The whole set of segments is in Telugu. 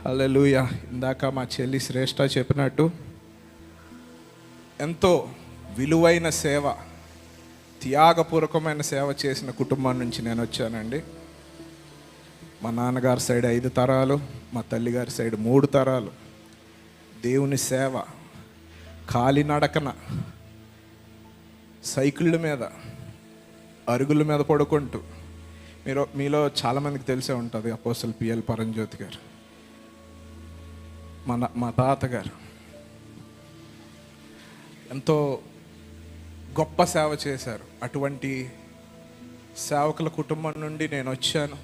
హల్లెలూయా. ఇందాక మా చెల్లి శ్రేష్ఠ చెప్పినట్టు ఎంతో విలువైన సేవ, త్యాగపూర్వకమైన సేవ చేసిన కుటుంబం నుంచి నేను వచ్చానండి. మా నాన్నగారి సైడ్ 5 తరాలు, మా తల్లిగారి సైడ్ 3 తరాలు దేవుని సేవ. కాలినడకన సైకిళ్ళ మీద, అరుగుల మీద పడుకుంటూ, మీలో చాలామందికి తెలిసే ఉంటుంది అపోస్తలు పిఎల్ పరంజ్యోతి గారు, మా తాతగారు ఎంతో గొప్ప సేవ చేశారు. అటువంటి సేవకుల కుటుంబం నుండి నేను వచ్చాను.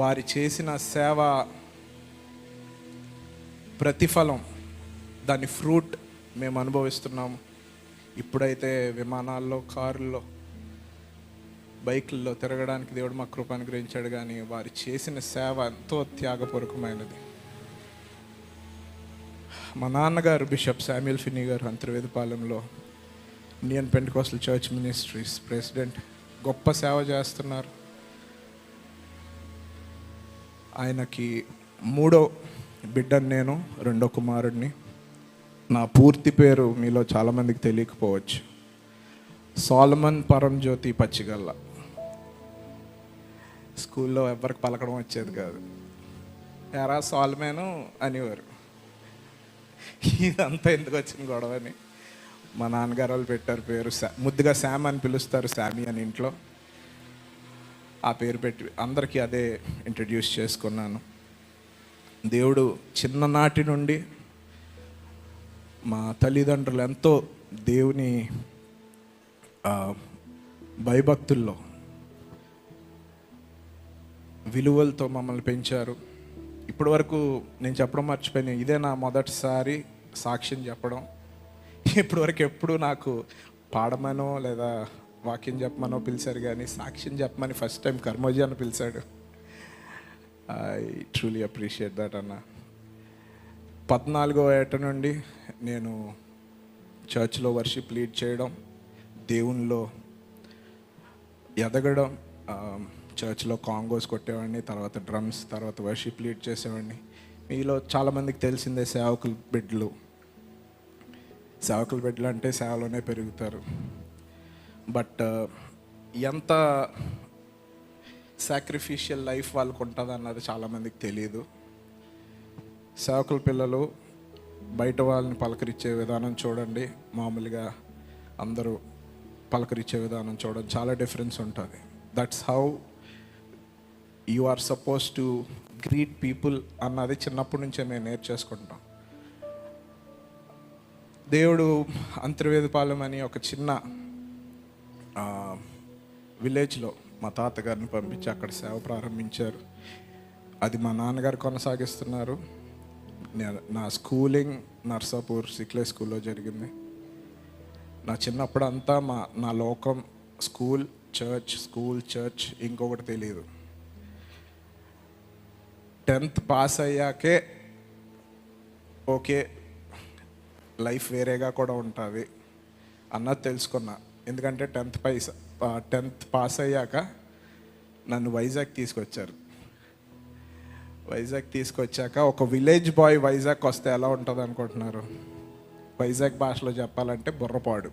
వారి చేసిన సేవ ప్రతిఫలం, దాని ఫ్రూట్ మేము అనుభవిస్తున్నాము. ఇప్పుడైతే విమానాల్లో, కారుల్లో, బైకుల్లో తిరగడానికి దేవుడు మా కృప అనుగ్రహించాడు. కానీ వారు చేసిన సేవ ఎంతో త్యాగపూర్వకమైనది. మా నాన్నగారు బిషప్ శామ్యుయల్ ఫినీ గారు అంతర్వేదపాలెంలో Indian Pentecostal Church Ministries president, గొప్ప సేవ చేస్తున్నారు. ఆయనకి 3వ బిడ్డను నేను, 2వ కుమారుడిని. నా పూర్తి పేరు మీలో చాలామందికి తెలియకపోవచ్చు, సోలమన్ పరంజ్యోతి పచ్చిగల్ల. స్కూల్లో ఎవరికి పలకడం వచ్చేది కాదు, ఎరా సోల్మేను అనేవారు. ఇదంతా ఎందుకు వచ్చిన గొడవని మా నాన్నగారు వాళ్ళు పెట్టారు పేరు. ముద్దుగా శామ్ అని పిలుస్తారు, శామీ అని ఇంట్లో. ఆ పేరు పెట్టి అందరికీ అదే ఇంట్రడ్యూస్ చేసుకున్నాను. దేవుడు చిన్ననాటి నుండి మా తల్లిదండ్రులు ఎంతో దేవుని భయభక్తుల్లో, విలువలతో మమ్మల్ని పెంచారు. ఇప్పటి వరకు నేను చెప్పడం మర్చిపోయాను, ఇదే నా మొదటిసారి సాక్ష్యం చెప్పడం. ఇప్పటి వరకు ఎప్పుడు నాకు పాడమనో లేదా వాక్యం చెప్పమనో పిలిచారు, కానీ సాక్ష్యం చెప్పమని ఫస్ట్ టైం కర్మోజీ అని పిలిచాడు. ఐ ట్రూలీ అప్రిషియేట్ దట్ అన్న. 14వ ఏట నుండి నేను చర్చ్లో వర్షిప్ లీడ్ చేయడం, దేవునిలో ఎదగడం. చర్చ్లో కాంగోస్ కొట్టేవాడిని, తర్వాత డ్రమ్స్, తర్వాత వర్షిప్ లీడ్ చేసేవాడిని. మీలో చాలామందికి తెలిసిందే సేవకుల బిడ్డలు అంటే సేవలోనే పెరుగుతారు. బట్ ఎంత సాక్రిఫిషియల్ లైఫ్ వాళ్ళకు ఉంటుంది అన్నది చాలామందికి తెలియదు. సేవకుల పిల్లలు బయట వాళ్ళని పలకరించే విధానం చూడండి, మామూలుగా అందరూ పలకరించే విధానం చూడండి, చాలా డిఫరెన్స్ ఉంటుంది. That's how you are suppose to greet people అన్నది చిన్నప్పటి నుంచే మేము నేర్చేసుకుంటాం. దేవుడు అంతర్వేదపాలెం అని ఒక చిన్న విలేజ్లో మా తాతగారిని పంపించి అక్కడ సేవ ప్రారంభించారు. అది మా నాన్నగారు కొనసాగిస్తున్నారు. నా స్కూలింగ్ నర్సాపూర్ సిక్లే స్కూల్లో జరిగింది. నా చిన్నప్పుడు అంతా నా లోకం స్కూల్ చర్చ్, ఇంకొకటి తెలియదు. 10th పాస్ అయ్యాకే ఓకే, లైఫ్ వేరేగా కూడా ఉంటుంది అన్నది తెలుసుకున్నా. ఎందుకంటే 10th పాస్ అయ్యాక నన్ను వైజాగ్ తీసుకొచ్చాక ఒక విలేజ్ బాయ్ వైజాగ్ వస్తే ఎలా ఉంటుంది అనుకుంటున్నారు? వైజాగ్ భాషలో చెప్పాలంటే బుర్రపాడు.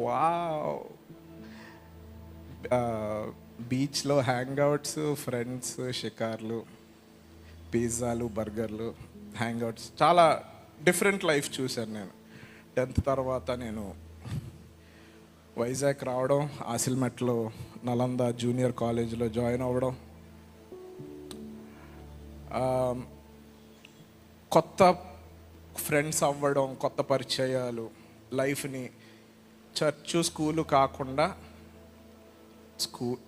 వావ్! బీచ్లో హ్యాంగ్అవుట్స్, ఫ్రెండ్స్, షికార్లు, పిజ్జాలు, బర్గర్లు, హ్యాంగ్అవుట్స్, చాలా డిఫరెంట్ లైఫ్ చూశాను నేను. 10th తర్వాత నేను వైజాగ్ రావడం, ఆసిల్మెట్లో నలంద జూనియర్ కాలేజీలో జాయిన్ అవ్వడం, కొత్త ఫ్రెండ్స్ అవ్వడం, కొత్త పరిచయాలు, లైఫ్ని చర్చు స్కూలు కాకుండా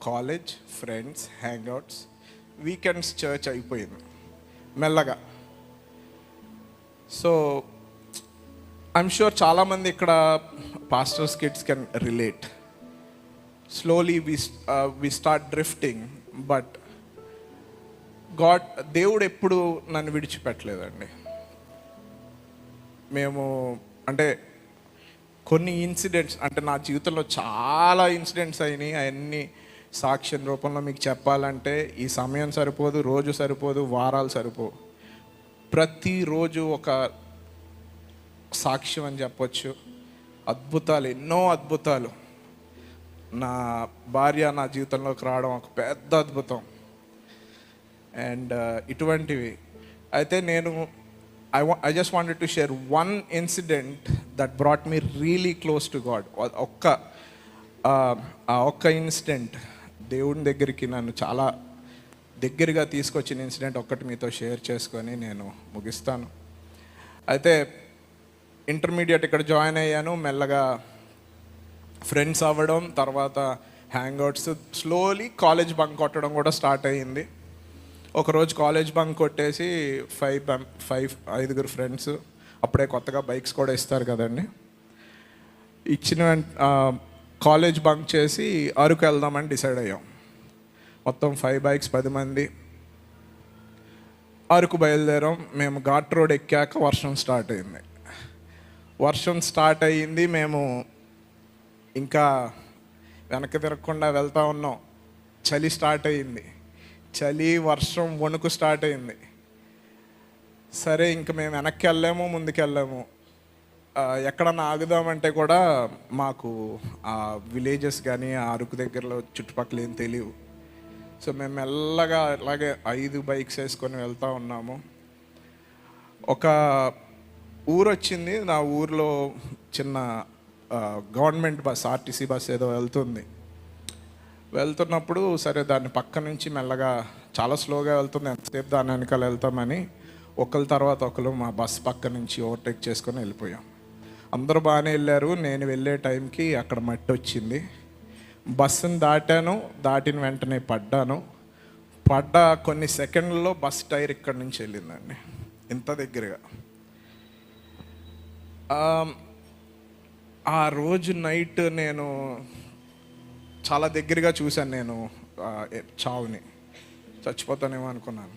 college, friends, hangouts, weekends church అయిపోయింది మెల్లగా. సో ఐఎమ్ షూర్ చాలామంది ఇక్కడ pastors kids can relate. Slowly we start drifting, but దేవుడు ఎప్పుడు నన్ను విడిచిపెట్టలేదండి. మేము అంటే కొన్ని ఇన్సిడెంట్స్, అంటే నా జీవితంలో చాలా ఇన్సిడెంట్స్ అయినాయి. అవన్నీ సాక్ష్యం రూపంలో మీకు చెప్పాలంటే ఈ సమయం సరిపోదు, రోజు సరిపోదు, వారాలు సరిపోవు. ప్రతిరోజు ఒక సాక్ష్యం అని చెప్పొచ్చు. అద్భుతాలు, ఎన్నో అద్భుతాలు. నా భార్య నా జీవితంలోకి రావడం ఒక పెద్ద అద్భుతం. అండ్ ఇటువంటివి అయితే నేను I just wanted to share one incident that brought me really close to God. ఒక్క ఇన్సిడెంట్ దేవుని దగ్గరికి నన్ను చాలా దగ్గరగా తీసుకొచ్చిన ఇన్సిడెంట్ ఒక్కటి మీతో షేర్ చేసుకొని నేను ముగిస్తాను. అయితే ఇంటర్మీడియట్ ఇక్కడ జాయిన్ అయ్యాను. మెల్లగా ఫ్రెండ్స్ అవ్వడం, తర్వాత హ్యాంగ్అవుట్స్, స్లోలీ కాలేజ్ బంక్ కొట్టడం కూడా స్టార్ట్ అయ్యింది. ఒకరోజు కాలేజ్ బంక్ కొట్టేసి ఐదుగురు ఫ్రెండ్స్, అప్పుడే కొత్తగా బైక్స్ కూడా ఇస్తారు కదండి, ఇచ్చిన కాలేజ్ బంక్ చేసి అరకు వెళ్దామని డిసైడ్ అయ్యాం. మొత్తం 5 బైక్స్, 10 మంది అరకు బయలుదేరాం. మేము ఘాట్ రోడ్ ఎక్కాక వర్షం స్టార్ట్ అయ్యింది. మేము ఇంకా వెనక్కి తిరగకుండా వెళ్తూ ఉన్నాం. చలి స్టార్ట్ అయ్యింది. చలి, వర్షం, వణుకు స్టార్ట్ అయింది. సరే ఇంక మేము వెనక్కి వెళ్ళాము, ముందుకు వెళ్ళాము. ఎక్కడన్నా ఆగుదామంటే కూడా మాకు ఆ విలేజెస్ కానీ ఆ అరకు దగ్గరలో చుట్టుపక్కల ఏం తెలియవు. సో మేము మెల్లగా అలాగే 5 బైక్స్ వేసుకొని వెళ్తూ ఉన్నాము. ఒక ఊరు వచ్చింది. నా ఊర్లో చిన్న గవర్నమెంట్ బస్, ఆర్టీసీ బస్ ఏదో వెళ్తున్నప్పుడు సరే దాన్ని పక్క నుంచి మెల్లగా, చాలా స్లోగా వెళ్తుంది, ఎంతసేపు దాని వెనకాల వెళ్తామని ఒకరి తర్వాత ఒకరు మా బస్ పక్క నుంచి ఓవర్టేక్ చేసుకొని వెళ్ళిపోయాం. అందరూ బాగానే వెళ్ళారు. నేను వెళ్ళే టైంకి అక్కడ మట్టి వచ్చింది. బస్సును దాటిన వెంటనే పడ్డ కొన్ని సెకండ్లలో బస్ టైర్ ఇక్కడి నుంచి వెళ్ళిందండి, ఇంత దగ్గరగా. ఆ రోజు నైట్ నేను చాలా దగ్గరగా చూశాను. నేను చావుని, చచ్చిపోతానేమో అనుకున్నాను.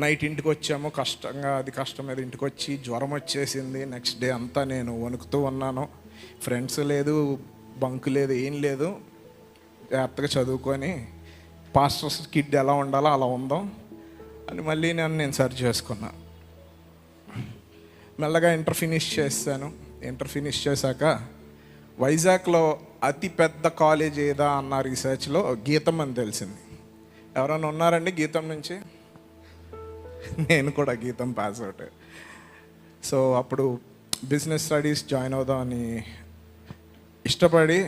నైట్ ఇంటికి వచ్చాము, కష్టం మీద ఇంటికి వచ్చి జ్వరం వచ్చేసింది. నెక్స్ట్ డే అంతా నేను వణుకుతూ ఉన్నాను. ఫ్రెండ్స్ లేదు, బంక్ లేదు, ఏం లేదు. జాగ్రత్తగా చదువుకొని పాస్టర్స్ కిడ్ ఎలా ఉండాలో అలా ఉందాం అని మళ్ళీ నేను సర్చ్ చేసుకున్నా. మెల్లగా ఇంటర్ ఫినిష్ చేశాను. ఇంటర్ ఫినిష్ చేశాక వైజాగ్లో అతి పెద్ద కాలేజ్ ఏదా అన్న రీసెర్చ్లో గీతం అని తెలిసింది. ఎవరైనా ఉన్నారండి గీతం నుంచి? నేను కూడా గీతం పాస్ అవుట్. సో అప్పుడు బిజినెస్ స్టడీస్ జాయిన్ అవుదామని ఇష్టపడి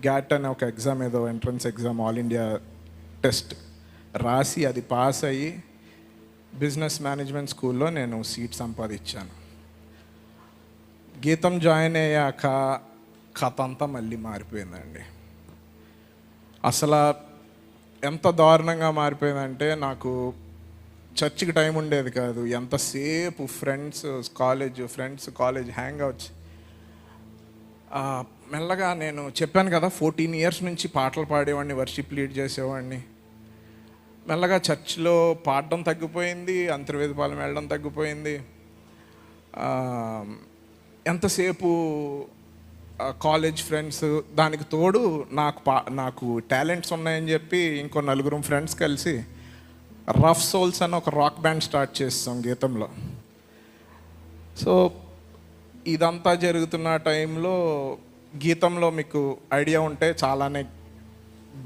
గ్యాట్ అనే ఒక ఎగ్జామ్, ఏదో entrance exam, all India test రాసి అది పాస్ అయ్యి బిజినెస్ మేనేజ్మెంట్ స్కూల్లో నేను సీట్ సంపాదించాను. గీతం జాయిన్ అయ్యాక కథ అంతా మళ్ళీ మారిపోయిందండి. అసలు ఎంత దారుణంగా మారిపోయిందంటే, నాకు చర్చికి టైం ఉండేది కాదు. ఎంతసేపు కాలేజ్ హ్యాంగ్అవుట్స్. మెల్లగా నేను చెప్పాను కదా, 14 ఇయర్స్ నుంచి పాటలు పాడేవాడిని, వర్షిప్ లీడ్ చేసేవాడిని. మెల్లగా చర్చ్లో పాడడం తగ్గిపోయింది, అంతర్వేదపాలెం వెళ్ళడం తగ్గిపోయింది. ఎంతసేపు కాలేజ్ ఫ్రెండ్స్, దానికి తోడు నాకు టాలెంట్స్ ఉన్నాయని చెప్పి ఇంకో 4 ఫ్రెండ్స్ కలిసి రఫ్ సోల్స్ అని ఒక రాక్ బ్యాండ్ స్టార్ట్ చేస్తాం గీతంలో. సో ఇదంతా జరుగుతున్న టైంలో గీతంలో మీకు ఐడియా ఉంటే చాలానే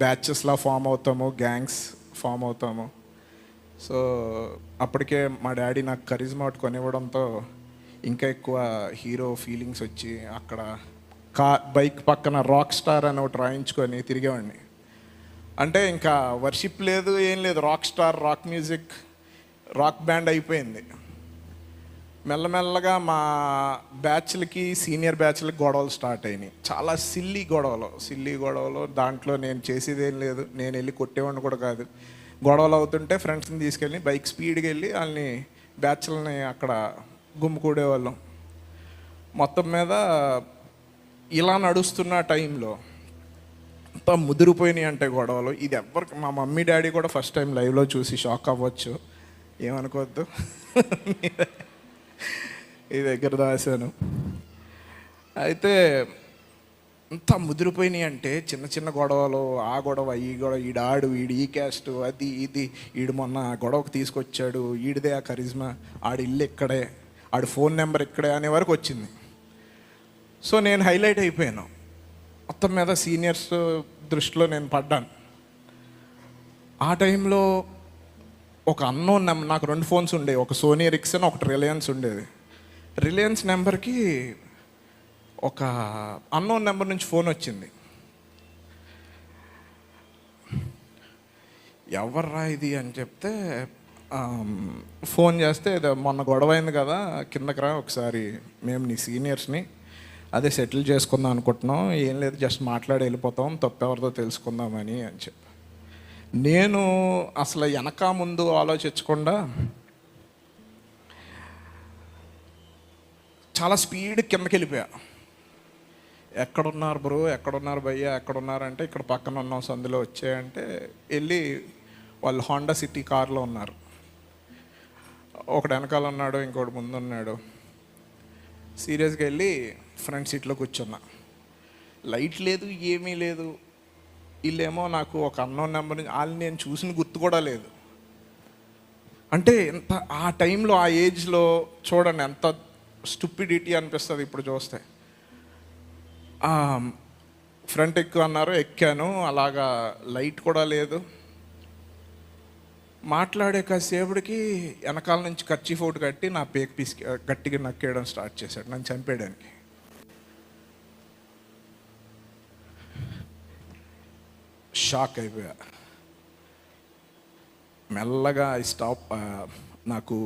బ్యాచెస్లా ఫామ్ అవుతాము, గ్యాంగ్స్ ఫామ్ అవుతాము. సో అప్పటికే మా డాడీ నాకు కరిజ్మా ఒకటి కొనివ్వడంతో ఇంకా ఎక్కువ హీరో ఫీలింగ్స్ వచ్చి అక్కడ బైక్ పక్కన రాక్ స్టార్ అని ఒకటి రాయించుకొని తిరిగేవాడిని. అంటే ఇంకా వర్షిప్ లేదు, ఏం లేదు, rock star, rock music, rock band అయిపోయింది. మెల్లమెల్లగా మా బ్యాచ్లకి, సీనియర్ బ్యాచ్లకి గొడవలు స్టార్ట్ అయినాయి. చాలా సిల్లీ గొడవలు. దాంట్లో నేను చేసేది ఏం లేదు, నేను వెళ్ళి కొట్టేవాడిని కూడా కాదు. గొడవలు అవుతుంటే ఫ్రెండ్స్ని తీసుకెళ్ళి బైక్ స్పీడ్కి వెళ్ళి వాళ్ళని బ్యాచ్లని అక్కడ గుమ్ముకూడేవాళ్ళం. మొత్తం మీద ఇలా నడుస్తున్న టైంలో అంతా ముదిరిపోయినాయి అంటే గొడవలు. ఇది ఎవరికి, మా మమ్మీ డాడీ కూడా ఫస్ట్ టైం లైవ్లో చూసి షాక్ అవ్వచ్చు, ఏమనుకోవద్దు. ఈ దగ్గర దాసాను. అయితే ఎంత ముదిరిపోయినాయి అంటే చిన్న చిన్న గొడవలు, ఆ గొడవ ఈ గొడవ, ఈడాడు వీడు ఈ క్యాస్ట్ అది ఇది, ఈడు మొన్న గొడవకు తీసుకొచ్చాడు, ఈడిదే ఆ కరిజ్మా, ఆడి ఇల్లు ఇక్కడే, ఆడి ఫోన్ నెంబర్ ఇక్కడే అనే వరకు వచ్చింది. సో నేను హైలైట్ అయిపోయాను. మొత్తం మీద సీనియర్స్ దృష్టిలో నేను పడ్డాను. ఆ టైంలో ఒక అన్నోన్ నెంబర్, నాకు 2 ఫోన్స్ ఉండేవి, ఒక సోనీ ఎరిక్సన్, ఒకటి రిలయన్స్ ఉండేది. రిలయన్స్ నెంబర్కి ఒక అన్నోన్ నెంబర్ నుంచి ఫోన్ వచ్చింది. ఎవర్రా ఇది అని చెప్తే, ఫోన్ చేస్తే మొన్న గొడవ అయింది కదా, కిందకి రా ఒకసారి, మేము నీ సీనియర్స్ని, అదే సెటిల్ చేసుకుందాం అనుకుంటున్నాం, ఏం లేదు జస్ట్ మాట్లాడి వెళ్ళిపోతాం, తప్పెవరిదో తెలుసుకుందామని అని చెప్పి. నేను అసలు వెనక ముందు ఆలోచించకుండా చాలా స్పీడ్ కిందకి వెళ్ళిపోయా. ఎక్కడున్నారు బ్రో, ఎక్కడున్నారు భయ్యా, ఎక్కడున్నారంటే ఇక్కడ పక్కన ఉన్నాం సందులో వచ్చాయంటే వెళ్ళి వాళ్ళు హోండా సిటీ కార్లో ఉన్నారు. ఒకడు వెనకాల ఉన్నాడు, ఇంకోటి ముందు ఉన్నాడు. సీరియస్గా వెళ్ళి ఫ్రంట్ సీట్లో కూర్చున్నా. లైట్ లేదు, ఏమీ లేదు. వీళ్ళేమో నాకు ఒక అన్నోన్ నెంబర్ నుంచి, వాళ్ళు నేను చూసిన గుర్తు కూడా లేదు. అంటే ఎంత ఆ టైంలో, ఆ ఏజ్లో చూడండి ఎంత స్టూపిడిటీ అనిపిస్తుంది ఇప్పుడు చూస్తే. ఫ్రంట్ ఎక్కువ అన్నారు, ఎక్కాను. అలాగా లైట్ కూడా లేదు. మాట్లాడే కాసేపటికి వెనకాల నుంచి కర్చీఫ్ ఒకటి కట్టి నా పేక్ పీస్ గట్టిగా నక్కేయడం స్టార్ట్ చేశాడు, నన్ను చంపేయడానికి. షాక్ అయిపోయా. మెల్లగా స్టాప్, నాకు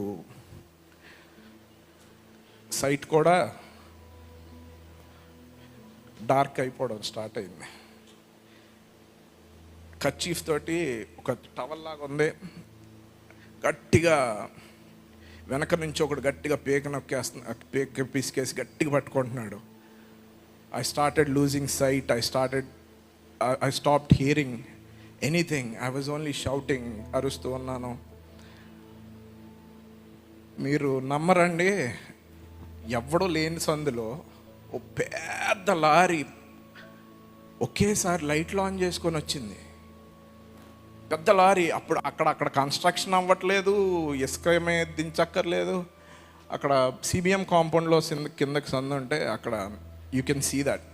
సైట్ కూడా డార్క్ అయిపోవడం స్టార్ట్ అయింది. కర్చీఫ్ తోటి ఒక టవల్ లాగా ఉంది, గట్టిగా వెనక నుంచి ఒకటి గట్టిగా పేక నొక్కేస్తున్నా, పేక పిసికేసి గట్టిగా పట్టుకుంటున్నాడు. I started losing sight. I stopped hearing anything. I was only shouting, అరుస్తూ ఉన్నాను. మీరు నమ్మరండి, ఎవడో లేని సందులో ఓ పెద్ద లారీ ఒకేసారి లైట్లు ఆన్ చేసుకొని వచ్చింది. పెద్ద లారీ. అప్పుడు అక్కడ కన్స్ట్రక్షన్ అవ్వట్లేదు, ఇసుక ఏమీ దించక్కర్లేదు. అక్కడ సిబిఎం కాంపౌండ్లో కిందకి సందు ఉంటే అక్కడ you can see that.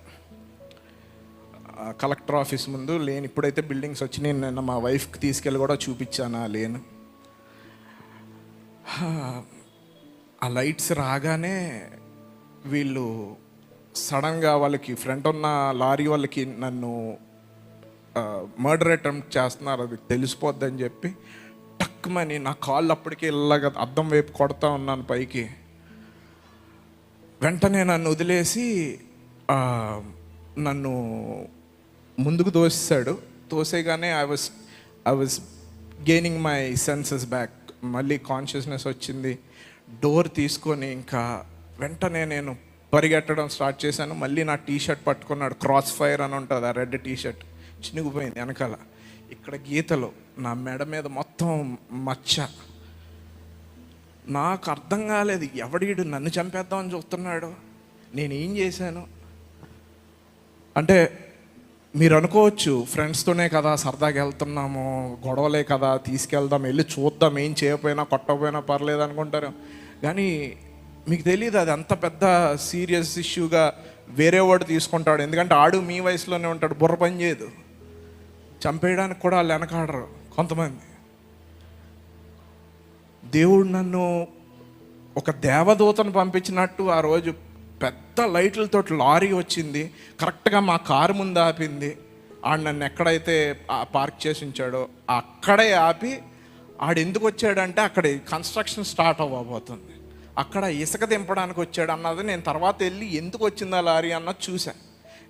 Collector office ముందు లేన్. ఇప్పుడైతే బిల్డింగ్స్ వచ్చినాయి. నిన్న మా వైఫ్కి తీసుకెళ్ళి కూడా చూపించాను ఆ లేన్. ఆ లైట్స్ రాగానే వీళ్ళు సడన్గా వాళ్ళకి ఫ్రంట్ ఉన్న లారీ వాళ్ళకి నన్ను మర్డర్ అటెంప్ట్ చేస్తున్నారు, అది తెలిసిపోద్దని చెప్పి టక్కుమని నా కాళ్ళు అప్పటికే ఇలాగ అద్దం వైపు కొడతా ఉన్నాను పైకి. వెంటనే నన్ను వదిలేసి నన్ను ముందుకు తోసేశాడు. తోసేగానే I was gaining my senses back. మళ్ళీ కాన్షియస్నెస్ వచ్చింది. డోర్ తీసుకొని ఇంకా వెంటనే నేను పరిగెట్టడం స్టార్ట్ చేశాను. మళ్ళీ నా టీషర్ట్ పట్టుకున్నాడు. క్రాస్ ఫైర్ అని ఉంటుంది, ఆ రెడ్ టీషర్ట్ చినిగిపోయింది వెనకాల. ఇక్కడ గీతలు, నా మెడ మీద మొత్తం మచ్చ. నాకు అర్థం కాలేదు, ఎవడీడు నన్ను చంపేద్దామని చూస్తున్నాడు, నేనేం చేశాను అంటే. మీరు అనుకోవచ్చు ఫ్రెండ్స్తోనే కదా సరదాగా వెళ్తున్నాము, గొడవలే కదా తీసుకెళ్దాం, వెళ్ళి చూద్దాం, ఏం చేయకపోయినా కొట్టకపోయినా పర్లేదు అనుకుంటారు. కానీ మీకు తెలియదు అది అంత పెద్ద సీరియస్ ఇష్యూగా వేరే వాడు తీసుకుంటాడు. ఎందుకంటే ఆడు మీ వయసులోనే ఉంటాడు, బుర్ర పని చేయదు. చంపేయడానికి కూడా వాళ్ళు వెనకాడరు కొంతమంది. దేవుడు నన్ను ఒక దేవదూతను పంపించినట్టు ఆ రోజు పెద్ద లైట్లతో లారీ వచ్చింది, కరెక్ట్గా మా కారు ముందు ఆపింది. ఆడు నన్ను ఎక్కడైతే పార్క్ చేసి ఉంచాడో అక్కడే ఆపి, ఆడు ఎందుకు వచ్చాడంటే అక్కడ కన్స్ట్రక్షన్ స్టార్ట్ అవ్వబోతుంది, అక్కడ ఇసుక దింపడానికి వచ్చాడు అన్నది నేను తర్వాత వెళ్ళి ఎందుకు వచ్చిందా లారీ అన్నది చూశాను.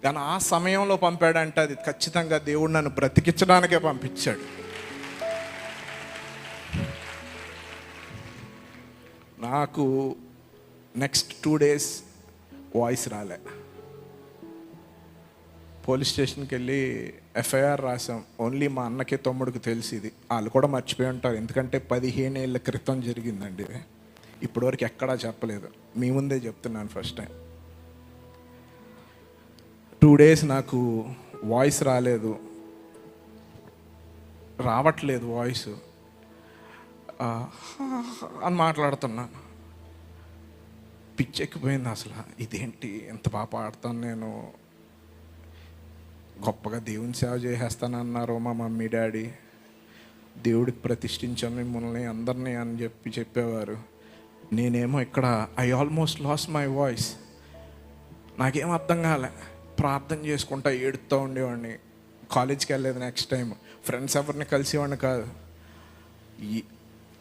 కానీ ఆ సమయంలో పంపాడంటే అది ఖచ్చితంగా దేవుడు నన్ను బ్రతికించడానికే పంపించాడు. నాకు నెక్స్ట్ 2 days వాయిస్ రాలే. పోలీస్ స్టేషన్కి వెళ్ళి ఎఫ్ఐఆర్ రాసాం. ఓన్లీ మా అన్నకి తమ్ముడికి తెలిసింది, వాళ్ళు కూడా మర్చిపోయి ఉంటారు. ఎందుకంటే 15 ఏళ్ళ క్రితం జరిగిందండి ఇది. ఇప్పటివరకు ఎక్కడా చెప్పలేదు, మీ ముందే చెప్తున్నాను ఫస్ట్ టైం. 2 days నాకు వాయిస్ రావట్లేదు వాయిస్ అని మాట్లాడుతున్నాను. పిచ్చెక్కిపోయింది అసలు. ఇదేంటి ఎంత బాగా పాడతాను నేను, గొప్పగా దేవుని సేవ చేసేస్తానన్నారు మా మమ్మీ డాడీ, దేవుడికి ప్రతిష్ఠించాను మిమ్మల్ని అందరినీ అని చెప్పేవారు. నేనేమో ఇక్కడ I almost lost my voice. నాకేం అర్థం కాలే. ప్రార్థన చేసుకుంటా ఏడుస్తూ ఉండేవాడిని. కాలేజ్కి వెళ్ళలేదు నెక్స్ట్ టైం. ఫ్రెండ్స్ ఎవరిని కలిసేవాడిని కాదు.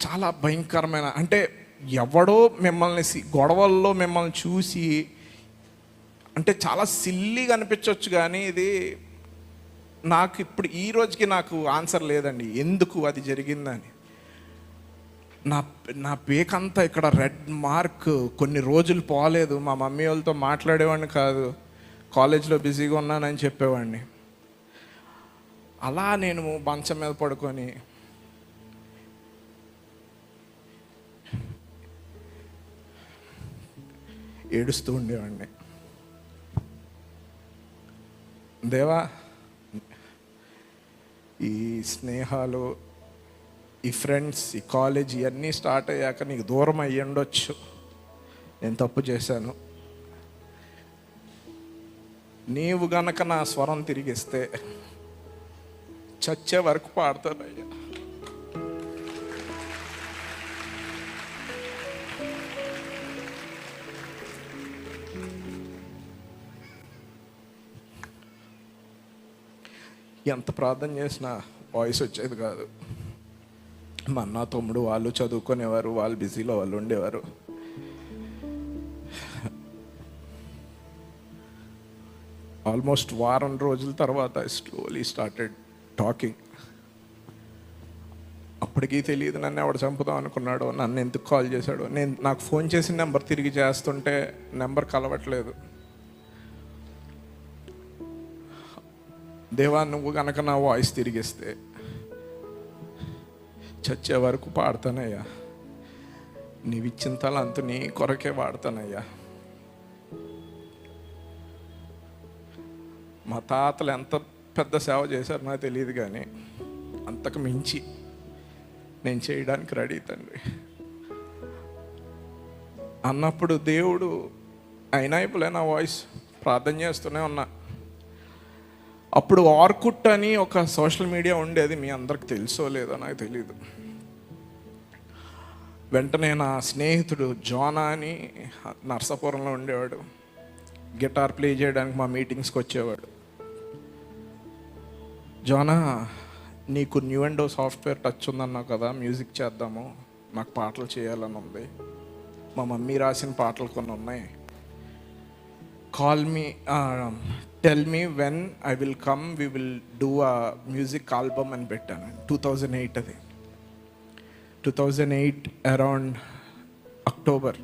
చాలా భయంకరమైన, అంటే ఎవడో మిమ్మల్ని గొడవల్లో మిమ్మల్ని చూసి అంటే చాలా సిల్లీగా అనిపించవచ్చు, కానీ ఇది నాకు ఇప్పుడు ఈ రోజుకి నాకు ఆన్సర్ లేదండి ఎందుకు అది జరిగిందని. నా పేకంతా ఇక్కడ రెడ్ మార్క్. కొన్ని రోజులు పోలేదు. మా మమ్మీ వాళ్ళతో మాట్లాడేవాడిని కాదు, కాలేజ్లో బిజీగా ఉన్నానని చెప్పేవాడిని. అలా నేను మంచం మీద పడుకొని ఏడుస్తూ ఉండేవాడిని. దేవా, ఈ స్నేహాలు, ఈ ఫ్రెండ్స్, ఈ కాలేజ్ ఇవన్నీ స్టార్ట్ అయ్యాక నీకు దూరం అయ్యి ఉండొచ్చు. నేను తప్పు చేశాను. నీవు గనక నా స్వరం తిరిగిస్తే చచ్చే వరకు పాడతానయ్యా. ఎంత ప్రార్థన చేసినా వాయిస్ వచ్చేది కాదు. మా అన్న తమ్ముడు వాళ్ళు చదువుకునేవారు, వాళ్ళు బిజీలో వాళ్ళు ఉండేవారు. ఆల్మోస్ట్ వారం రోజుల తర్వాత ఐ స్లోలీ స్టార్టెడ్ టాకింగ్. అప్పటికీ తెలియదు నన్ను ఎవడు చంపుదాం అనుకున్నాడో, నన్ను ఎందుకు కాల్ చేశాడో. నాకు ఫోన్ చేసిన నెంబర్ తిరిగి చేస్తుంటే నెంబర్ కలవట్లేదు. దేవా, నువ్వు కనుక నా వాయిస్ తిరిగిస్తే చచ్చే వరకు పాడతానయ్యా. నీవిచ్చిన తలంతు నీ కొరకే వాడతానయ్యా. మా తాతలు ఎంత పెద్ద సేవ చేశారు నాకు తెలియదు, కానీ అంతకు మించి నేను చేయడానికి రెడీ తండ్రి అన్నప్పుడు దేవుడు అయినా ఇప్పుడే నా వాయిస్ ప్రార్థన చేస్తూనే ఉన్నా. అప్పుడు ఆర్కుట్ అని ఒక సోషల్ మీడియా ఉండేది, మీ అందరికి తెలుసో లేదో నాకు తెలీదు. వెంటనే నా స్నేహితుడు జోనా అని నర్సాపురంలో ఉండేవాడు, గిటార్ ప్లే చేయడానికి మా మీటింగ్స్కి వచ్చేవాడు. జోనా, నీకు న్యూ అండ్ సాఫ్ట్వేర్ టచ్ ఉందన్నావు కదా, మ్యూజిక్ చేద్దాము, నాకు పాటలు చేయాలని ఉంది, మా మమ్మీ రాసిన పాటలు కొన్ని ఉన్నాయి, call me, tell me when I will come, we will do a music album అని పెట్టాను. 2008 అది. 2008 అరౌండ్ అక్టోబర్.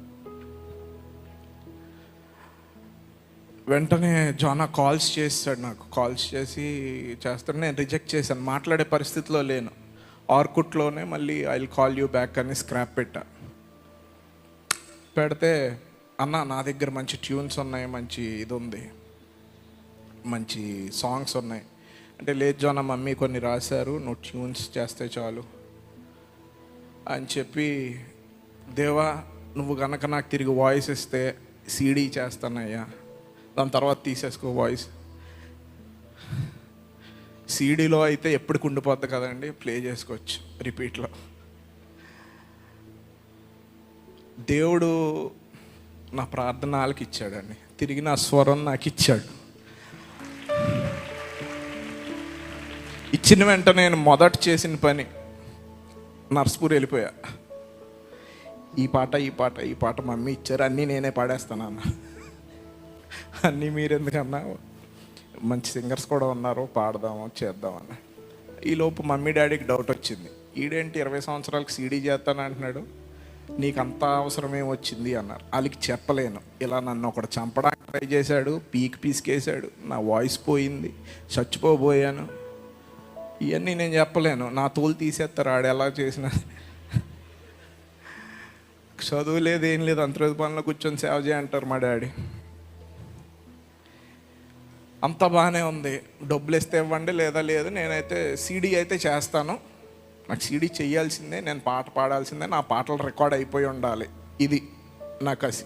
వెంటనే జోనా కాల్స్ చేస్తాడు నాకు. కాల్స్ చేస్తాడు. నేను రిజెక్ట్ చేశాను, మాట్లాడే పరిస్థితిలో లేను. ఆర్కుట్లోనే మళ్ళీ I will call you back అని స్క్రాప్ పెడితే, అన్న నా దగ్గర మంచి ట్యూన్స్ ఉన్నాయి, మంచి ఇది ఉంది, మంచి సాంగ్స్ ఉన్నాయి అంటే, లేదు జోనా, మమ్మీ కొన్ని రాశారు, నువ్వు ట్యూన్స్ చేస్తే చాలు అని చెప్పి, దేవా నువ్వు కనుక నాకు తిరిగి వాయిస్ ఇస్తే సీడీ చేస్తానయ్యా, దాని తర్వాత తీసేసుకో వాయిస్. సీడీలో అయితే ఎప్పటికి ఉండిపోద్ది కదండి, ప్లే చేసుకోవచ్చు రిపీట్లో. దేవుడు నా ప్రార్థన వాళ్ళకి ఇచ్చాడండి, తిరిగి నా స్వరం నాకు ఇచ్చాడు. ఇచ్చిన వెంటనే నేను మొదట చేసిన పని నర్స్పూర్ వెళ్ళిపోయా. ఈ పాట మమ్మీ ఇచ్చారు, అన్నీ నేనే పాడేస్తాను అన్న. అన్నీ మీరెందుకన్నా, మంచి సింగర్స్ కూడా ఉన్నారు, పాడదాము చేద్దామన్న. ఈలోపు మమ్మీ డాడీకి డౌట్ వచ్చింది, ఈడేంటి 20 సంవత్సరాలకు సీడీ చేస్తాను అంటున్నాడు, నీకు అంత అవసరం ఏమొచ్చింది అన్నారు. వాళ్ళకి చెప్పలేను, ఇలా నన్ను ఒకటి చంపడానికి ట్రై చేశాడు, పీసుకేసాడు, నా వాయిస్ పోయింది, చచ్చిపోబోయాను, ఇవన్నీ నేను చెప్పలేను. నా తోలు తీసేస్తారు ఆడు ఎలా చేసినా. చదువు లేదు, ఏం లేదు, అంతరోజు పనిలో కూర్చొని సేవ చేయంటారు మా డాడీ. అంత బాగానే ఉంది. డబ్బులు ఇస్తే ఇవ్వండి, లేదా లేదు, నేనైతే సీడీ అయితే చేస్తాను, నాకు సీడీ చేయాల్సిందే, నేను పాట పాడాల్సిందే, నా పాటలు రికార్డ్ అయిపోయి ఉండాలి, ఇది నా కసి.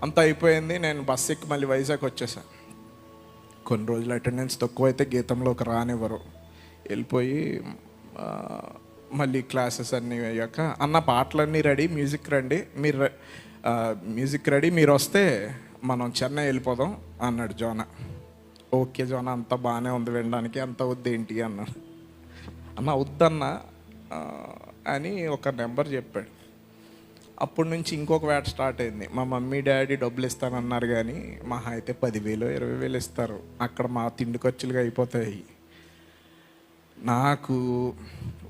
అంత అయిపోయింది. నేను బస్ ఎక్కి మళ్ళీ వైజాగ్ వచ్చేసాను. కొన్ని రోజులు అటెండెన్స్ తక్కువైతే గీతంలోకి రానివ్వరు. వెళ్ళిపోయి మళ్ళీ క్లాసెస్ అన్నీ అయ్యాక, అన్న పాటలన్నీ ready, music ready, music ready, మీరు వస్తే మనం చెన్నై వెళ్ళిపోదాం అన్నాడు జోన. ఓకే జోన, అంత బాగానే ఉంది వినడానికి, అంత వద్దేంటి అన్నాడు. అన్న వద్దన్న అని ఒక నెంబర్ చెప్పాడు. అప్పటి నుంచి ఇంకొక వేట స్టార్ట్ అయింది. మా మమ్మీ డాడీ డబ్బులు ఇస్తానన్నారు, కానీ మహా అయితే 10,000 20,000 ఇస్తారు. అక్కడ మా తిండి ఖర్చులుగా అయిపోతాయి. నాకు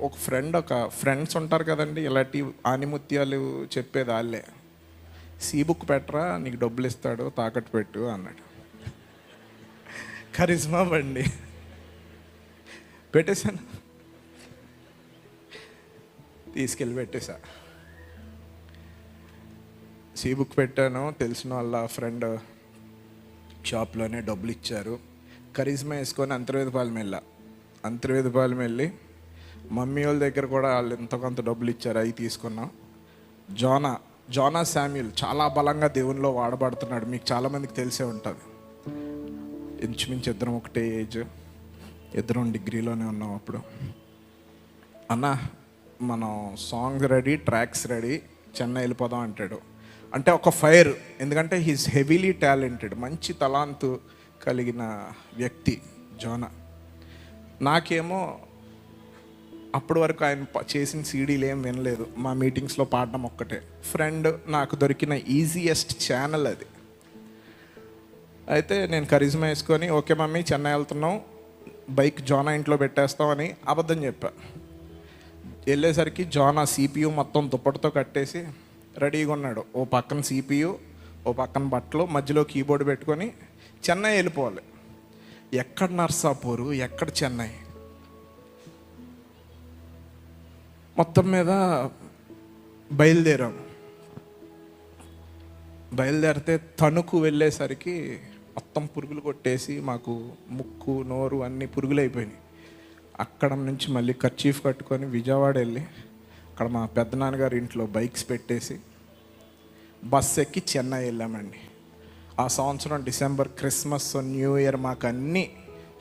ఒక ఫ్రెండ్స్ ఉంటారు కదండి, ఇలాంటి ఆనిముత్యాలు చెప్పేది వాళ్ళే. బుక్ పెట్టరా, నీకు డబ్బులు ఇస్తాడు, తాకట్టు పెట్టు అన్నాడు. కరిజ్మా బండి పెట్టేశాను, తీసుకెళ్ళి పెట్టేశా. బుక్ పెట్టాను. తెలిసిన వాళ్ళ ఫ్రెండ్ షాప్లోనే డబ్బులు ఇచ్చారు. కరిజ్మా వేసుకొని అంతర్వేదపాలెం వెళ్ళి మమ్మీ వాళ్ళ దగ్గర కూడా వాళ్ళు ఎంతో కొంత డబ్బులు ఇచ్చారు, అవి తీసుకున్నాం. జోనా శామ్యూల్ చాలా బలంగా దేవునిలో వాడబడుతున్నాడు, మీకు చాలామందికి తెలిసే ఉంటుంది. ఇంచుమించు ఇద్దరం ఒకటే ఏజ్, ఇద్దరం డిగ్రీలోనే ఉన్నాం అప్పుడు. అన్న మనం songs ready, tracks ready, Chennai వెళ్ళిపోదాం అంటాడు. అంటే ఒక ఫైర్, ఎందుకంటే హీస్ హెవీలీ టాలెంటెడ్, మంచి తలాంతు కలిగిన వ్యక్తి జోనా. నాకేమో అప్పటి వరకు ఆయన చేసిన సీడీలు ఏం వినలేదు, మా మీటింగ్స్లో పాడడం ఒక్కటే. ఫ్రెండ్ నాకు దొరికిన ఈజియెస్ట్ ఛానల్ అది. అయితే నేను కరిజ్మా వేసుకొని, ఓకే మమ్మీ చెన్నై వెళ్తున్నాం, బైక్ జోనా ఇంట్లో పెట్టేస్తామని అబద్ధం చెప్పా. వెళ్ళేసరికి జోనా CPU మొత్తం దుప్పటితో కట్టేసి రెడీగా ఉన్నాడు. ఓ పక్కన CPU, ఓ పక్కన బట్టలు, మధ్యలో కీబోర్డ్ పెట్టుకొని చెన్నై వెళ్ళిపోవాలి. ఎక్కడ నర్సాపూరు, ఎక్కడ చెన్నై. మొత్తం మీద బయలుదేరితే తణుకు వెళ్ళేసరికి మొత్తం పురుగులు కొట్టేసి మాకు ముక్కు నోరు అన్నీ పురుగులు అయిపోయినాయి. అక్కడ నుంచి మళ్ళీ కర్చీఫ్ కట్టుకొని విజయవాడ వెళ్ళి అక్కడ మా పెద్దనాన్నగారి ఇంట్లో బైక్స్ పెట్టేసి బస్ ఎక్కి చెన్నై వెళ్ళామండి. ఆ సంవత్సరం డిసెంబర్, క్రిస్మస్, న్యూ ఇయర్ మాకు అన్నీ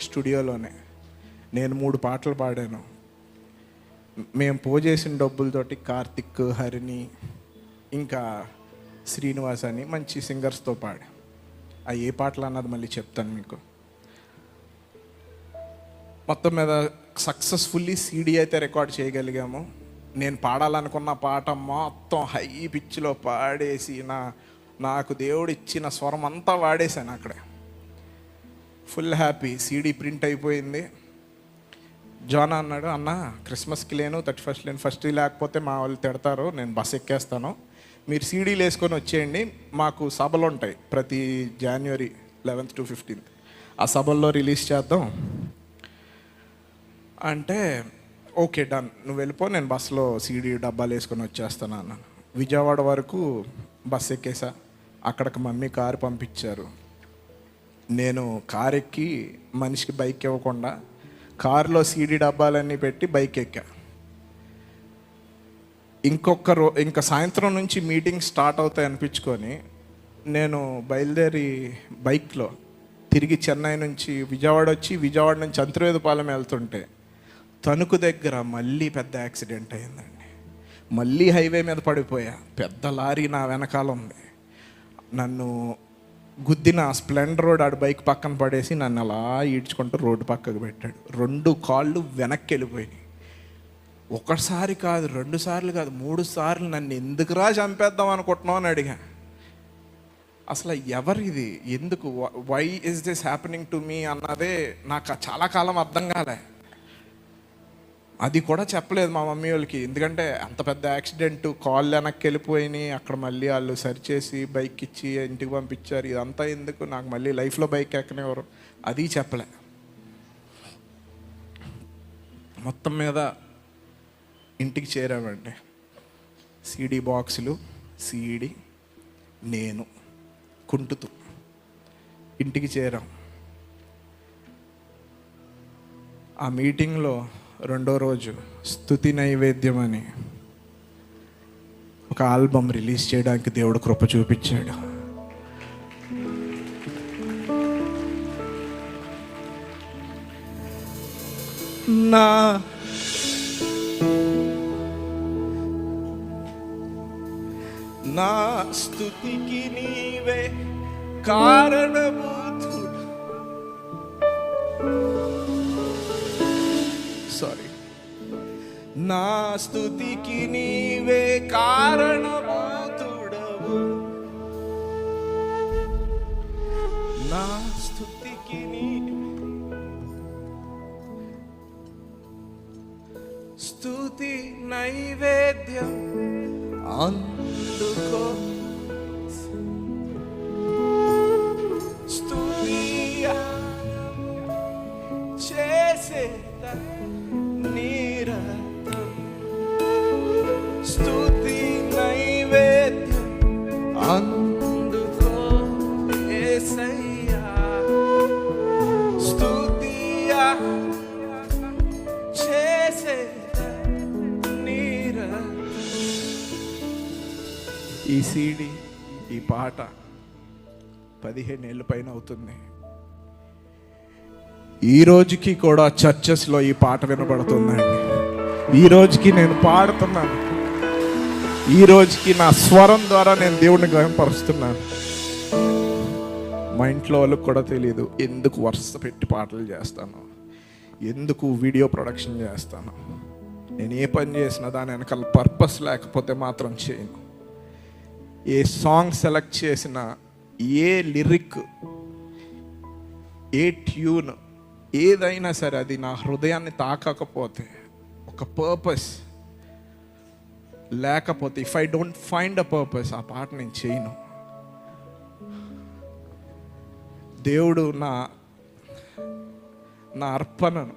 స్టూడియోలోనే. నేను 3 పాటలు పాడాను. మేము పోజేసిన డబ్బులతోటి కార్తిక్, హరిణి, ఇంకా శ్రీనివాస్ అని మంచి సింగర్స్తో పాడా. ఆ ఏ పాటలు అన్నది మళ్ళీ చెప్తాను మీకు. మొత్తం మీద సక్సెస్ఫుల్లీ సీడీ అయితే రికార్డ్ చేయగలిగాము. నేను పాడాలనుకున్న పాట మొత్తం హై పిచ్లో పాడేసి నాకు దేవుడు ఇచ్చిన స్వరం అంతా వాడేశాను అక్కడే. Full happy. సీడీ ప్రింట్ అయిపోయింది. జోనా అన్నాడు, అన్న క్రిస్మస్కి లేను, 31st లేను, ఫస్ట్ లేకపోతే మా వాళ్ళు తిడతారు, నేను బస్ ఎక్కేస్తాను, మీరు సీడీలు వేసుకొని వచ్చేయండి, మాకు సభలు ఉంటాయి ప్రతి January 11th to 15th, ఆ సభల్లో రిలీజ్ చేద్దాం అంటే ఓకే డన్, నువ్వు వెళ్ళిపో, నేను బస్సులో సీడీ డబ్బాలు వేసుకొని వచ్చేస్తాను అన్నాను. విజయవాడ వరకు బస్ ఎక్కేసా. అక్కడికి మమ్మీ కారు పంపించారు. నేను కారు ఎక్కి మనిషికి బైక్ ఇవ్వకుండా కారులో సీడీ డబ్బాలన్నీ పెట్టి బైక్ ఎక్కా. ఇంకా సాయంత్రం నుంచి మీటింగ్ స్టార్ట్ అవుతాయి అనిపించుకొని నేను బయలుదేరి బైక్లో తిరిగి చెన్నై నుంచి విజయవాడ వచ్చి, విజయవాడ నుంచి అంతర్వేదపాలెం వెళ్తుంటే తణుకు దగ్గర మళ్ళీ పెద్ద యాక్సిడెంట్ అయిందండి. మళ్ళీ హైవే మీద పడిపోయా. పెద్ద లారీ నా వెనకాల ఉంది. నన్ను గుద్దిన స్ప్లెండర్ రోడ్ ఆడు బైక్ పక్కన పడేసి నన్ను అలా ఈడ్చుకుంటూ రోడ్డు పక్కకు పెట్టాడు. 2 కాళ్ళు వెనక్కి వెళ్ళిపోయినాయి. ఒకసారి కాదు, 2 సార్లు కాదు, 3 సార్లు నన్ను ఎందుకురా చంపేద్దాం అనుకుంటున్నావు అని అడిగా. అసలు ఎవరిది, ఎందుకు, why is this happening to me అన్నదే నాకు చాలా కాలం అర్థం కాలే. అది కూడా చెప్పలేదు మా మమ్మీ వాళ్ళకి, ఎందుకంటే అంత పెద్ద యాక్సిడెంట్, కాళ్ళు వెనక్కి వెళ్ళిపోయినాయి. అక్కడ మళ్ళీ వాళ్ళు సరిచేసి బైక్ ఇచ్చి ఇంటికి పంపించారు. ఇదంతా ఎందుకు, నాకు మళ్ళీ లైఫ్లో బైక్ ఎక్కనివ్వరు, అది చెప్పలే. మొత్తం మీద ఇంటికి చేరామండి. సీడీ బాక్సులు, సీడీ, నేను కుంటుతూ ఇంటికి చేరాం. ఆ మీటింగ్లో రెండో రోజు స్తుతి నైవేద్యం అని ఒక ఆల్బమ్ రిలీజ్ చేయడానికి దేవుడు కృప చూపించాడు. నా స్తుతికి నీవే కారణభూతుడు. నా స్తుతికి నీవే కారణభూతుడవు. నా స్తుతికి స్తుతి నైవేద్యం అందుకో. స్తుతి చేసే నిరతం, స్తుతి నైవేద్యం అందుకో యేసయ్యా. స్తుతి చేసే ఈ సీడీ, ఈ పాట 15 ఏళ్ళ పైన అవుతుంది. ఈ రోజుకి కూడా చర్చెస్లో ఈ పాట వినబడుతుందండి. ఈ రోజుకి నేను పాడుతున్నాను. ఈ రోజుకి నా స్వరం ద్వారా నేను దేవుడిని గమపరుస్తున్నాను. మా ఇంట్లో వాళ్ళకి కూడా తెలియదు ఎందుకు వరుస పెట్టి పాటలు చేస్తాను, ఎందుకు వీడియో ప్రొడక్షన్ చేస్తాను. నేను ఏ పని చేసినా దాని వెనకాల పర్పస్ లేకపోతే మాత్రం చేయను. ఏ సాంగ్ సెలెక్ట్ చేసినా, ఏ లిరిక్, ఏ ట్యూన్, ఏదైనా సరే అది నా హృదయాన్ని తాకకపోతే, ఒక పర్పస్ లేకపోతే, if I don't find a purpose, ఆ పాట నేను చేయను. దేవుడు నా అర్పణను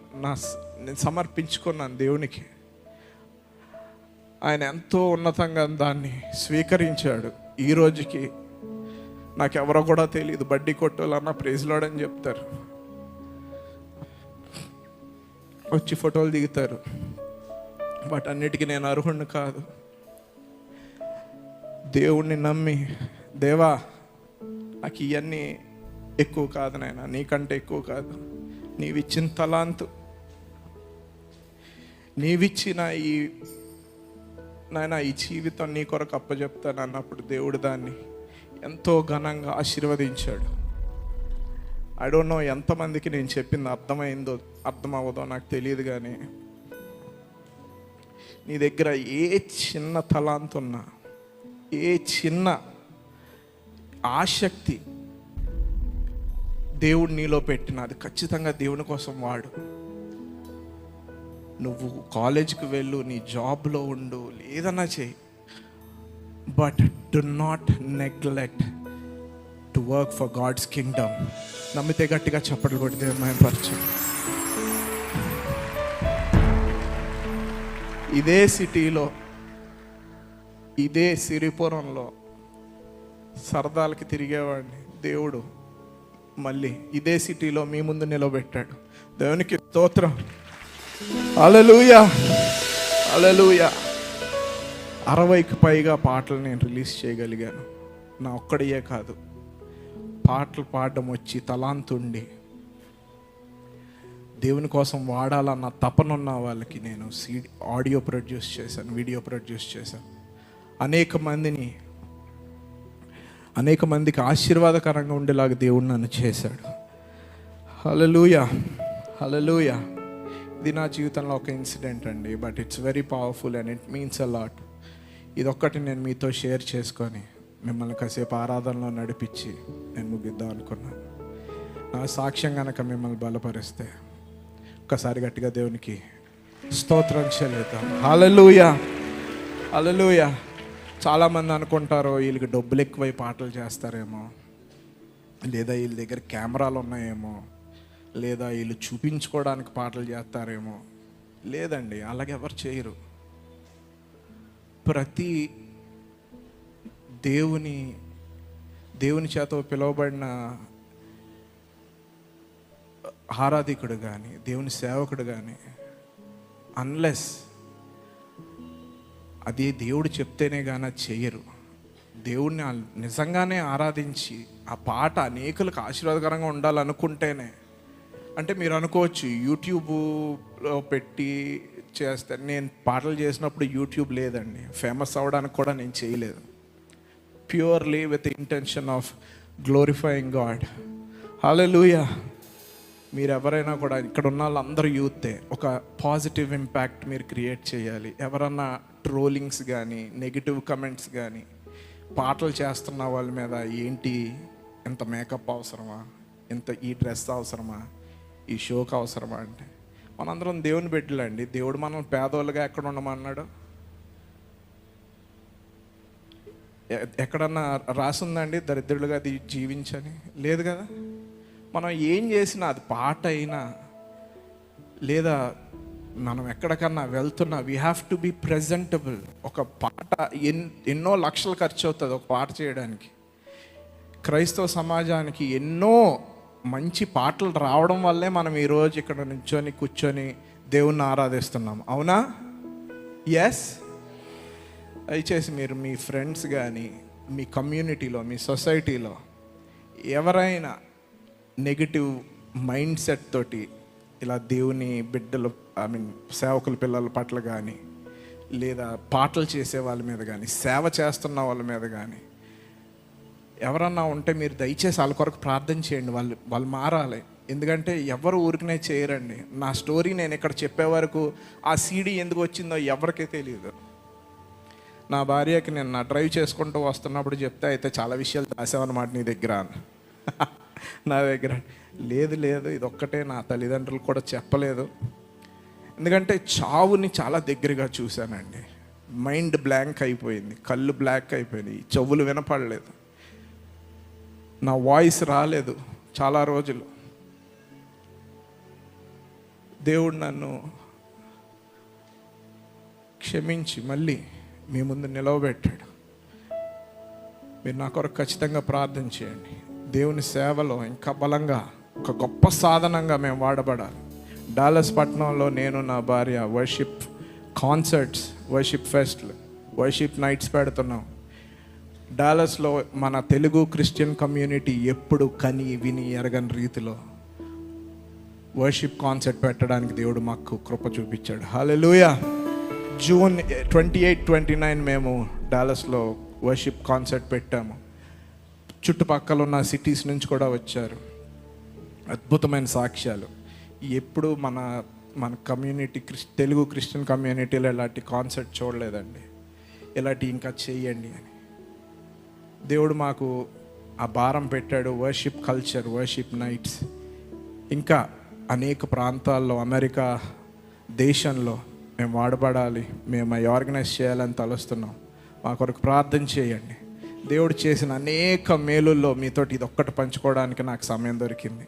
నేను సమర్పించుకున్నాను దేవునికి. ఆయన ఎంతో ఉన్నతంగా దాన్ని స్వీకరించాడు. ఈ రోజుకి నాకెవరో కూడా తెలియదు. బడ్డీ కొట్టోళ్ళన్నా ప్రైజ్ లార్డ్ అని చెప్తారు, వచ్చి ఫోటోలు దిగుతారు. వాటన్నిటికీ నేను అర్హుడిని కాదు. దేవుణ్ణి నమ్మి, దేవా నాకు ఇవన్నీ ఎక్కువ కాదు నాయనా, నీకంటే ఎక్కువ కాదు, నీవిచ్చిన తలాంతు, నీవిచ్చిన నాయన ఈ జీవితం నీ కొరకు అప్పచెప్తాను అన్నప్పుడు దేవుడు దాన్ని ఎంతో ఘనంగా ఆశీర్వదించాడు. ఐ డోంట్ నో ఎంతమందికి నేను చెప్పింది అర్థమవ్వదో నాకు తెలియదు, కానీ నీ దగ్గర ఏ చిన్న తలాంతు ఉన్నా, ఏ చిన్న ఆసక్తి దేవుడు నీలో పెట్టిన, అది ఖచ్చితంగా దేవుని కోసం వాడు. నువ్వు కాలేజ్కి వెళ్ళు, నీ జాబ్లో ఉండు, ఏదన్నా చేయి, but do not neglect to work for God's kingdom. నమ్మితే గట్టిగా చప్పట్లు కొట్టి దేవుని మహిమపరచు. ఇదే సిటీలో, ఇదే సిరిపురంలో సరదాలకి తిరిగేవాడిని దేవుడు మళ్ళీ ఇదే సిటీలో మీ ముందు నిలబెట్టాడు. దేవునికి స్తోత్రం. హల్లెలూయా, హల్లెలూయా. 60కి పైగా పాటలు నేను రిలీజ్ చేయగలిగాను. నా ఒక్కడియే కాదు, పాటలు పాడడం వచ్చి తలాంతుండి దేవుని కోసం వాడాలన్న తపనున్న వాళ్ళకి నేను ఆడియో ప్రొడ్యూస్ చేశాను, వీడియో ప్రొడ్యూస్ చేశాను. అనేక మందికి ఆశీర్వాదకరంగా ఉండేలాగా దేవుడు నన్ను చేశాడు. హల్లెలూయా, హల్లెలూయా. ఇది నా జీవితంలో ఒక ఇన్సిడెంట్ అండి, but it's very powerful and it means a lot. ఇదొక్కటి నేను మీతో షేర్ చేసుకొని మిమ్మల్ని కాసేపు ఆరాధనలో నడిపించి నేను ముగిద్దాం అనుకున్నాను. నా సాక్ష్యం కనుక మిమ్మల్ని బలపరిస్తే ఒక్కసారి గట్టిగా దేవునికి స్తోత్రం చెల్లిద్దాం. హల్లెలూయా, హల్లెలూయా. చాలామంది అనుకుంటారు వీళ్ళకి డబ్బులు ఎక్కువై పాటలు చేస్తారేమో, లేదా వీళ్ళ దగ్గర కెమెరాలు ఉన్నాయేమో, లేదా వీళ్ళు చూపించుకోవడానికి పాటలు చేస్తారేమో. లేదండి, అలాగే ఎవరు చేయరు. ప్రతి దేవుని చేత పిలువబడిన ఆరాధికుడు కానీ దేవుని సేవకుడు కానీ అన్లెస్ అది దేవుడు చెప్తేనే కానీ అది చెయ్యరు. దేవుడిని నిజంగానే ఆరాధించి ఆ పాట అనేకులకు ఆశీర్వాదకరంగా ఉండాలనుకుంటేనే. అంటే మీరు అనుకోవచ్చు యూట్యూబ్లో పెట్టి చేస్తే, నేను పాటలు చేసినప్పుడు యూట్యూబ్ లేదండి, ఫేమస్ అవ్వడానికి కూడా నేను చేయలేదు. Purely with intention of glorifying God. Hallelujah. మీరు ఎవరైనా కూడా ఇక్కడ ఉన్న వాళ్ళందరూ యూతే ఒక పాజిటివ్ ఇంపాక్ట్ మీరు క్రియేట్ చేయాలి. ఎవరన్నా ట్రోలింగ్స్ కానీ నెగిటివ్ కమెంట్స్ కానీ పాటలు చేస్తున్న వాళ్ళ మీద, ఏంటి ఇంత మేకప్ అవసరమా, ఇంత ఈ డ్రెస్ అవసరమా, ఈ షోకి అవసరమా అంటే, మనందరం దేవుని బిడ్డలండి. దేవుడు మనం పేదోళ్ళుగా ఎక్కడ ఉండమన్నాడు? ఎక్కడన్నా రాసుందండి దరిద్రులుగా అది జీవించని? లేదు కదా. మనం ఏం చేసినా, అది పాట అయినా లేదా మనం ఎక్కడికన్నా వెళ్తున్నా, we have to be presentable. ఒక పాట ఎన్నో లక్షలు ఖర్చు అవుతుంది ఒక పాట చేయడానికి. క్రైస్తవ సమాజానికి ఎన్నో మంచి పాటలు రావడం వల్లే మనం ఈరోజు ఇక్కడ నుంచొని కూర్చొని దేవుణ్ణి ఆరాధిస్తున్నాం. అవునా? ఎస్. దయచేసి మీరు మీ ఫ్రెండ్స్ కానీ మీ కమ్యూనిటీలో మీ సొసైటీలో ఎవరైనా నెగిటివ్ మైండ్ సెట్ తోటి ఇలా దేవుని బిడ్డలు సేవకుల పిల్లల పట్ల కానీ లేదా పాటలు చేసే వాళ్ళ మీద కానీ సేవ చేస్తున్న వాళ్ళ మీద కానీ ఎవరన్నా ఉంటే మీరు దయచేసి వాళ్ళ కొరకు ప్రార్థన చేయండి. వాళ్ళు మారాలి. ఎందుకంటే ఎవరు ఊరికనే చేయరండి. నా స్టోరీ నేను ఇక్కడ చెప్పే వరకు ఆ సీడీ ఎందుకు వచ్చిందో ఎవరికీ తెలియదు. నా భార్యకి నేను నా డ్రైవ్ చేసుకుంటూ వస్తున్నప్పుడు చెప్తే, అయితే చాలా విషయాలు దాసావన్నమాట నీ దగ్గర. నా దగ్గర లేదు ఇది ఒక్కటే నా తల్లిదండ్రులు కూడా చెప్పలేదు. ఎందుకంటే చావుని చాలా దగ్గరగా చూశానండి. మైండ్ బ్లాంక్ అయిపోయింది, కళ్ళు బ్లాక్ అయిపోయినాయి, చెవులు వినపడలేదు, నా వాయిస్ రాలేదు చాలా రోజులు. దేవుడు నన్ను క్షమించి మళ్ళీ మీ ముందు నిలవబెట్టాడు. మీరు నా కొరకు ఖచ్చితంగా ప్రార్థన చేయండి. దేవుని సేవలో ఇంకా బలంగా ఒక గొప్ప సాధనంగా మేము వాడబడాలి. డాలస్ పట్టణంలో నేను నా భార్య వర్షిప్ కాన్సర్ట్స్, వర్షిప్ ఫెస్ట్లు, వర్షిప్ నైట్స్ పెడుతున్నాం. డాలస్లో మన తెలుగు క్రిస్టియన్ కమ్యూనిటీ ఎప్పుడు కని విని ఎరగని రీతిలో వర్షిప్ కాన్సర్ట్ పెట్టడానికి దేవుడు మాకు కృప చూపించాడు. హల్లెలూయా. జూన్ 28, 29 మేము డాలస్లో వర్షిప్ కాన్సర్ట్ పెట్టాము. చుట్టుపక్కల ఉన్న సిటీస్ నుంచి కూడా వచ్చారు. అద్భుతమైన సాక్ష్యాలు. ఎప్పుడు మన కమ్యూనిటీ తెలుగు క్రిస్టియన్ కమ్యూనిటీలో ఇలాంటి కాన్సర్ట్ చూడలేదండి. ఇలాంటి ఇంకా చేయండి అని దేవుడు మాకు ఆ భారం పెట్టాడు. వర్షిప్ కల్చర్, వర్షిప్ నైట్స్ ఇంకా అనేక ప్రాంతాల్లో అమెరికా దేశంలో మేము వాడబడాలి, మేము అవి ఆర్గనైజ్ చేయాలని తలుస్తున్నాం. మా కొరకు ప్రార్థన చేయండి. దేవుడు చేసిన అనేక మేలుల్లో మీతోటి ఇది ఒక్కటి పంచుకోవడానికి నాకు సమయం దొరికింది.